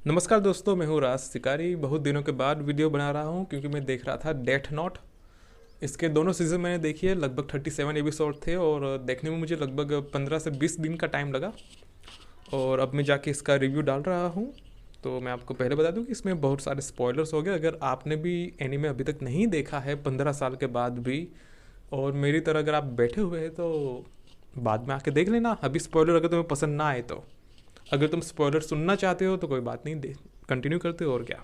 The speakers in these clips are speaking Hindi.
नमस्कार दोस्तों, मैं हूँ राज शिकारी। बहुत दिनों के बाद वीडियो बना रहा हूँ क्योंकि मैं देख रहा था डेथ नोट। इसके दोनों सीज़न मैंने देखी है, लगभग 37 एपिसोड थे और देखने में मुझे लगभग 15 से 20 दिन का टाइम लगा। और अब मैं जाके इसका रिव्यू डाल रहा हूँ। तो मैं आपको पहले बता दूँ कि इसमें बहुत सारे स्पॉयलर्स हो गए। अगर आपने भी एनीमे अभी तक नहीं देखा है 15 साल के बाद भी, और मेरी तरह अगर आप बैठे हुए हैं तो बाद में आके देख लेना। अभी स्पॉयलर अगर तुम्हें पसंद ना आए तो, अगर तुम स्पॉयलर सुनना चाहते हो तो कोई बात नहीं, दे कंटिन्यू करते हो और क्या।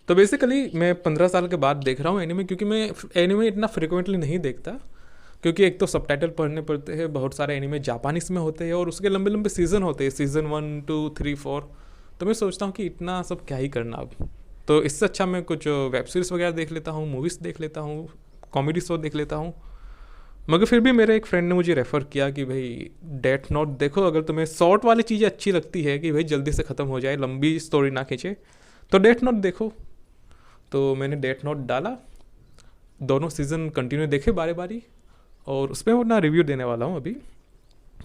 तो बेसिकली मैं 15 साल के बाद देख रहा हूँ एनिमे, क्योंकि मैं एनिमे इतना फ्रिक्वेंटली नहीं देखता। क्योंकि एक तो सबटाइटल पढ़ने पड़ते हैं, बहुत सारे एनिमे जापानीस में होते हैं और उसके लंबे लंबे सीज़न होते हैं, सीज़न 1 2 3 4। तो मैं सोचता हूँ कि इतना सब क्या ही करना अब। तो इससे अच्छा मैं कुछ वेब सीरीज़ वगैरह देख लेता हूँ, मूवीज़ देख लेता हूँ, कॉमेडी शो देख लेता हूँ। मगर फिर भी मेरे एक फ्रेंड ने मुझे रेफ़र किया कि भाई डेथ नोट देखो, अगर तुम्हें शॉर्ट वाली चीज़ें अच्छी लगती है कि भाई जल्दी से ख़त्म हो जाए, लंबी स्टोरी ना खींचे, तो डेथ नोट देखो। तो मैंने डेथ नोट डाला, दोनों सीज़न कंटिन्यू देखे बारी बारी, और उसमें मैं अपना रिव्यू देने वाला हूँ अभी।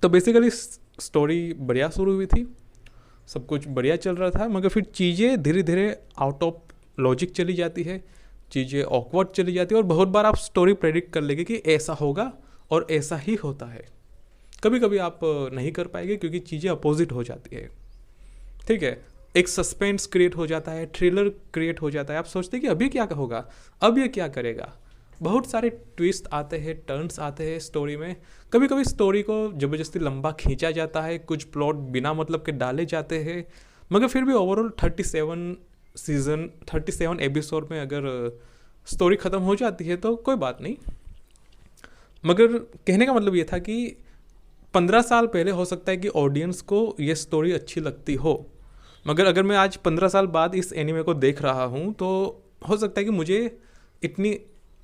तो बेसिकली स्टोरी बढ़िया शुरू हुई थी, सब कुछ बढ़िया चल रहा था, मगर फिर चीज़ें धीरे धीरे आउट ऑफ लॉजिक चली जाती है, चीज़ें ऑकवर्ड चली जाती है और बहुत बार आप स्टोरी प्रेडिक्ट कर लेंगे कि ऐसा होगा और ऐसा ही होता है। कभी कभी आप नहीं कर पाएंगे क्योंकि चीज़ें अपोजिट हो जाती है। ठीक है, एक सस्पेंस क्रिएट हो जाता है, थ्रिलर क्रिएट हो जाता है। आप सोचते हैं कि अभी क्या होगा, अब ये क्या करेगा। बहुत सारे ट्विस्ट आते हैं, टर्न्स आते हैं स्टोरी में। कभी कभी स्टोरी को ज़बरदस्ती लंबा खींचा जाता है, कुछ प्लॉट बिना मतलब के डाले जाते हैं। मगर फिर भी ओवरऑल 37 एपिसोड में अगर स्टोरी ख़त्म हो जाती है तो कोई बात नहीं। मगर कहने का मतलब ये था कि 15 साल पहले हो सकता है कि ऑडियंस को ये स्टोरी अच्छी लगती हो, मगर अगर मैं आज 15 साल बाद इस एनिमे को देख रहा हूँ तो हो सकता है कि मुझे इतनी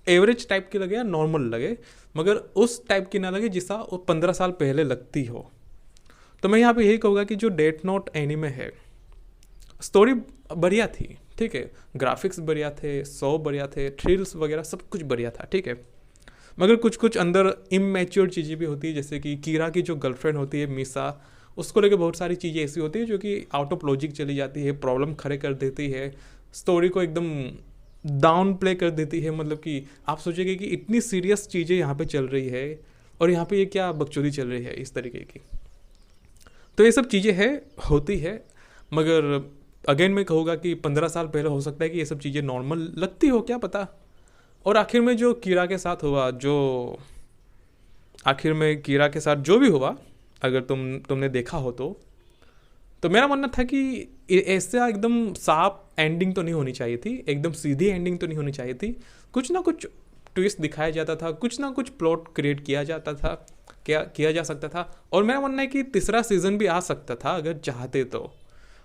एवरेज टाइप की लगे या नॉर्मल लगे, मगर उस टाइप की ना लगे जिसा वो 15 साल पहले लगती हो। तो मैं यहाँ पे यही कहूँगा कि जो डेथ नोट एनिमे है, स्टोरी बढ़िया थी, ठीक है, ग्राफिक्स बढ़िया थे, शो बढ़िया थे, थ्रिल्स वगैरह सब कुछ बढ़िया था, ठीक है। मगर कुछ कुछ अंदर इमेच्योर चीज़ें भी होती है, जैसे कि कीरा की जो गर्लफ्रेंड होती है मिसा, उसको लेकर बहुत सारी चीज़ें ऐसी होती है जो कि आउट ऑफ लॉजिक चली जाती है, प्रॉब्लम खड़े कर देती है, स्टोरी को एकदम डाउन प्ले कर देती है। मतलब कि आप सोचेंगे कि इतनी सीरियस चीज़ें यहाँ पे चल रही है और यहाँ पे ये क्या बकचोदी चल रही है इस तरीके की। तो ये सब चीज़ें है, होती है। मगर अगेन मैं कहूँगा कि 15 साल पहले हो सकता है कि ये सब चीज़ें नॉर्मल लगती हो, क्या पता। और आखिर में जो कीरा के साथ हुआ, जो आखिर में कीरा के साथ जो भी हुआ, अगर तुमने देखा हो तो मेरा मानना था कि ऐसा एकदम साफ एंडिंग तो नहीं होनी चाहिए थी, एकदम सीधी एंडिंग तो नहीं होनी चाहिए थी। कुछ ना कुछ ट्विस्ट दिखाया जाता था, कुछ ना कुछ प्लॉट क्रिएट किया जाता था, क्या किया जा सकता था। और मेरा मानना है कि तीसरा सीज़न भी आ सकता था अगर चाहते तो।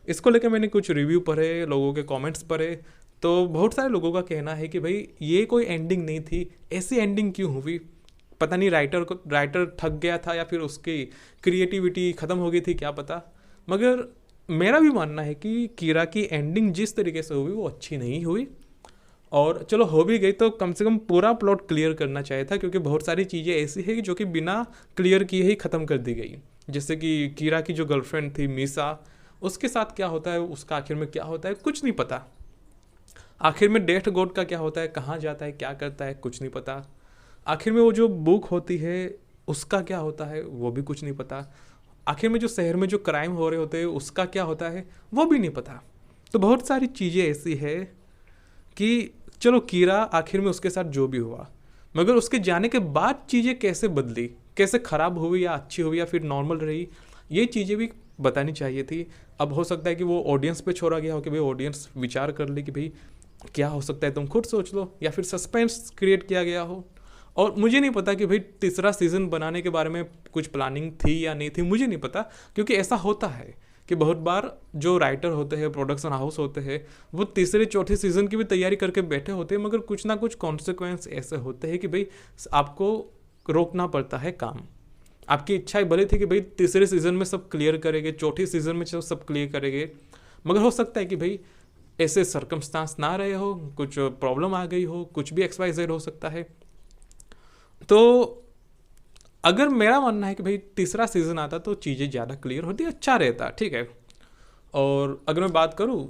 इसको लेकर मैंने कुछ रिव्यू पढ़े, लोगों के कमेंट्स पढ़े, तो बहुत सारे लोगों का कहना है कि भाई ये कोई एंडिंग नहीं थी, ऐसी एंडिंग क्यों हुई, पता नहीं राइटर थक गया था या फिर उसकी क्रिएटिविटी ख़त्म हो गई थी, क्या पता। मगर मेरा भी मानना है कि कीरा की एंडिंग जिस तरीके से हुई वो अच्छी नहीं हुई। और चलो हो भी गई तो कम से कम पूरा प्लॉट क्लियर करना चाहिए था, क्योंकि बहुत सारी चीज़ें ऐसी है जो कि बिना क्लियर किए ही ख़त्म कर दी गई। जैसे कि कीरा की जो गर्लफ्रेंड थी मिसा, उसके साथ क्या होता है, उसका आखिर में क्या होता है, कुछ नहीं पता। आखिर में डेथ गॉड का क्या होता है, कहाँ जाता है, क्या करता है, कुछ नहीं पता। आखिर में वो जो बुक होती है उसका क्या होता है, वो भी कुछ नहीं पता। आखिर में जो शहर में जो क्राइम हो रहे होते हैं उसका क्या होता है, वो भी नहीं पता। तो बहुत सारी चीज़ें ऐसी है कि चलो कीरा आखिर में उसके साथ जो भी हुआ, मगर उसके जाने के बाद चीज़ें कैसे बदली, कैसे ख़राब हुई या अच्छी हुई या फिर नॉर्मल रही, ये चीज़ें भी बतानी चाहिए थी। अब हो सकता है कि वो ऑडियंस पे छोड़ा गया हो कि भाई ऑडियंस विचार कर ले कि भाई क्या हो सकता है, तुम खुद सोच लो, या फिर सस्पेंस क्रिएट किया गया हो। और मुझे नहीं पता कि भाई तीसरा सीज़न बनाने के बारे में कुछ प्लानिंग थी या नहीं थी, मुझे नहीं पता। क्योंकि ऐसा होता है कि बहुत बार जो राइटर होते हैं, प्रोडक्शन हाउस होते हैं, वो तीसरे चौथे सीज़न की भी तैयारी करके बैठे होते हैं, मगर कुछ ना कुछ कॉन्सिक्वेंस ऐसे होते हैं कि भाई आपको रोकना पड़ता है काम। आपकी इच्छा भले थी कि भाई तीसरे सीज़न में सब क्लियर करेंगे, चौथे सीज़न में सब क्लियर करेंगे, मगर हो सकता है कि भाई ऐसे सर्कमस्टांस ना रहे हो, कुछ प्रॉब्लम आ गई हो, कुछ भी XYZ हो सकता है। तो अगर मेरा मानना है कि भाई तीसरा सीज़न आता तो चीज़ें ज़्यादा क्लियर होती, अच्छा रहता, ठीक है। और अगर मैं बात करूँ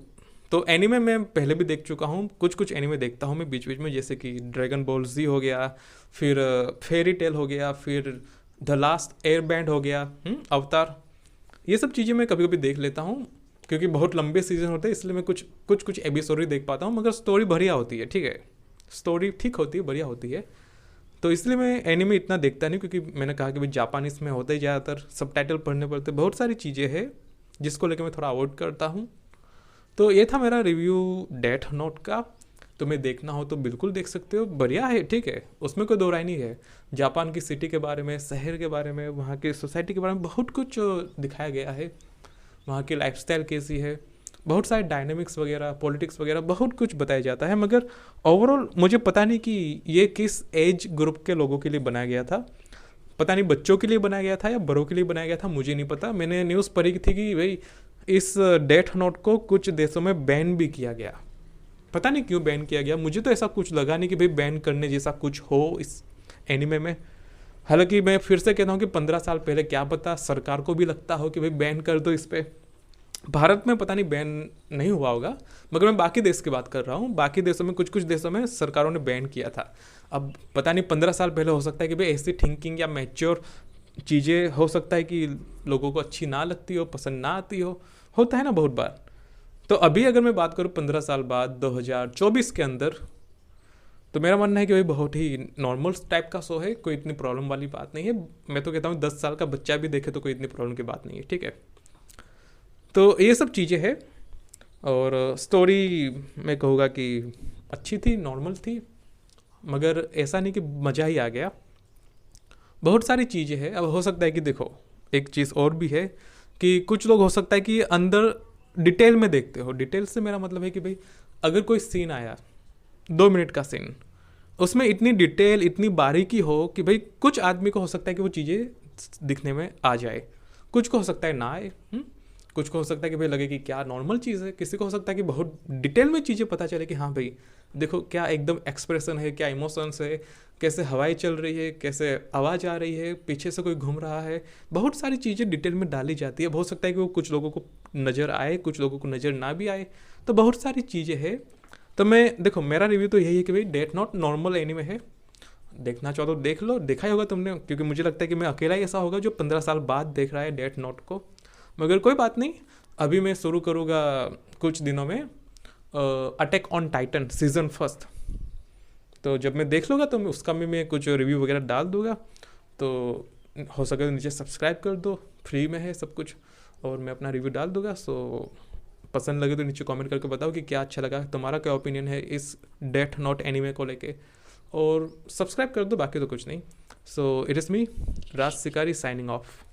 तो एनीमे मैं पहले भी देख चुका हूँ, कुछ कुछ एनीमे देखता हूँ मैं बीच बीच में, जैसे कि ड्रैगन बॉल जी हो गया, फिर फेरी टेल हो गया, फिर द लास्ट एयर बैंड हो गया, अवतार। ये सब चीज़ें मैं कभी कभी देख लेता हूँ, क्योंकि बहुत लंबे सीजन होते हैं इसलिए मैं कुछ कुछ कुछ एपिसोड ही देख पाता हूँ, मगर स्टोरी बढ़िया होती है, ठीक है, स्टोरी ठीक होती है, बढ़िया होती है। तो इसलिए मैं एनिमे इतना देखता नहीं, क्योंकि मैंने कहा कि भाई जापानीज में होता ही ज़्यादातर, सबटाइटल पढ़ने पड़ते, बहुत सारी चीज़ें हैं जिसको लेकर मैं थोड़ा अवॉइड करता हूँ। तो ये था मेरा रिव्यू डेथ नोट का। तुम्हें देखना हो तो बिल्कुल देख सकते हो, बढ़िया है, ठीक है, उसमें कोई दो राय नहीं है। जापान की सिटी के बारे में, शहर के बारे में, वहाँ की सोसाइटी के बारे में बहुत कुछ दिखाया गया है, वहाँ की लाइफस्टाइल कैसी है, बहुत सारे डायनेमिक्स वगैरह, पॉलिटिक्स वगैरह, बहुत कुछ बताया जाता है। मगर ओवरऑल मुझे पता नहीं कि ये किस एज ग्रुप के लोगों के लिए बनाया गया था, पता नहीं बच्चों के लिए बनाया गया था या बड़ों के लिए बनाया गया था, मुझे नहीं पता। मैंने न्यूज़ पढ़ी थी कि भाई इस डेथ नोट को कुछ देशों में बैन भी किया गया, पता नहीं क्यों बैन किया गया, मुझे तो ऐसा कुछ लगा नहीं कि भाई बैन करने जैसा कुछ हो इस एनिमे में। हालांकि मैं फिर से कहता हूँ कि 15 साल पहले क्या पता सरकार को भी लगता हो कि भाई बैन कर दो इस पर। भारत में पता नहीं बैन नहीं हुआ होगा, मगर मैं बाकी देश की बात कर रहा हूँ, बाकी देशों में कुछ कुछ देशों में सरकारों ने बैन किया था। अब पता नहीं 15 साल पहले हो सकता है कि भाई ऐसी थिंकिंग या मैच्योर चीज़ें हो सकता है कि लोगों को अच्छी ना लगती हो, पसंद ना आती हो, होता है ना बहुत बार। तो अभी अगर मैं बात करूँ 15 साल बाद 2024 के अंदर, तो मेरा मानना है कि भाई बहुत ही नॉर्मल टाइप का शो है, कोई इतनी प्रॉब्लम वाली बात नहीं है। मैं तो कहता हूँ 10 साल का बच्चा भी देखे तो कोई इतनी प्रॉब्लम की बात नहीं है, ठीक है। तो ये सब चीज़ें हैं, और स्टोरी मैं कहूँगा कि अच्छी थी, नॉर्मल थी, मगर ऐसा नहीं कि मज़ा ही आ गया। बहुत सारी चीज़ें हैं। अब हो सकता है कि देखो एक चीज़ और भी है कि कुछ लोग हो सकता है कि अंदर डिटेल में देखते हो। डिटेल से मेरा मतलब है कि भाई अगर कोई सीन आया 2 मिनट का सीन, उसमें इतनी डिटेल, इतनी बारीकी हो कि भाई कुछ आदमी को हो सकता है कि वो चीज़ें दिखने में आ जाए, कुछ को हो सकता है ना आए, कुछ को हो सकता है कि भाई लगे कि क्या नॉर्मल चीज़ है, किसी को हो सकता है कि बहुत डिटेल में चीज़ें पता चले कि हाँ भाई देखो क्या एकदम एक्सप्रेशन है, क्या इमोशंस है, कैसे हवाएं चल रही है, कैसे आवाज़ आ रही है, पीछे से कोई घूम रहा है, बहुत सारी चीज़ें डिटेल में डाली जाती है। हो सकता है कि वो कुछ लोगों को नज़र आए, कुछ लोगों को नज़र ना भी आए, तो बहुत सारी चीज़ें हैं। तो मैं देखो मेरा रिव्यू तो यही है कि भाई डेथ नोट नॉर्मल एनीमे है, देखना चाहो तो देख लो, देखा ही होगा तुमने, क्योंकि मुझे लगता है कि मैं अकेला ही ऐसा होगा जो 15 साल बाद देख रहा है डेथ नोट को। मगर कोई बात नहीं, अभी मैं शुरू करूँगा कुछ दिनों में अटैक ऑन टाइटन सीज़न 1। तो जब मैं देख लूँगा तो उसका भी मैं कुछ रिव्यू वगैरह डाल दूँगा। तो हो सके तो नीचे सब्सक्राइब कर दो, फ्री में है सब कुछ, और मैं अपना रिव्यू डाल दूँगा। सो पसंद लगे तो नीचे कमेंट करके बताओ कि क्या अच्छा लगा, तुम्हारा क्या ओपिनियन है इस डेथ नोट एनीमे को लेके, और सब्सक्राइब कर दो, बाकी तो कुछ नहीं। सो इट इज़ मी राज शिकारी साइनिंग ऑफ।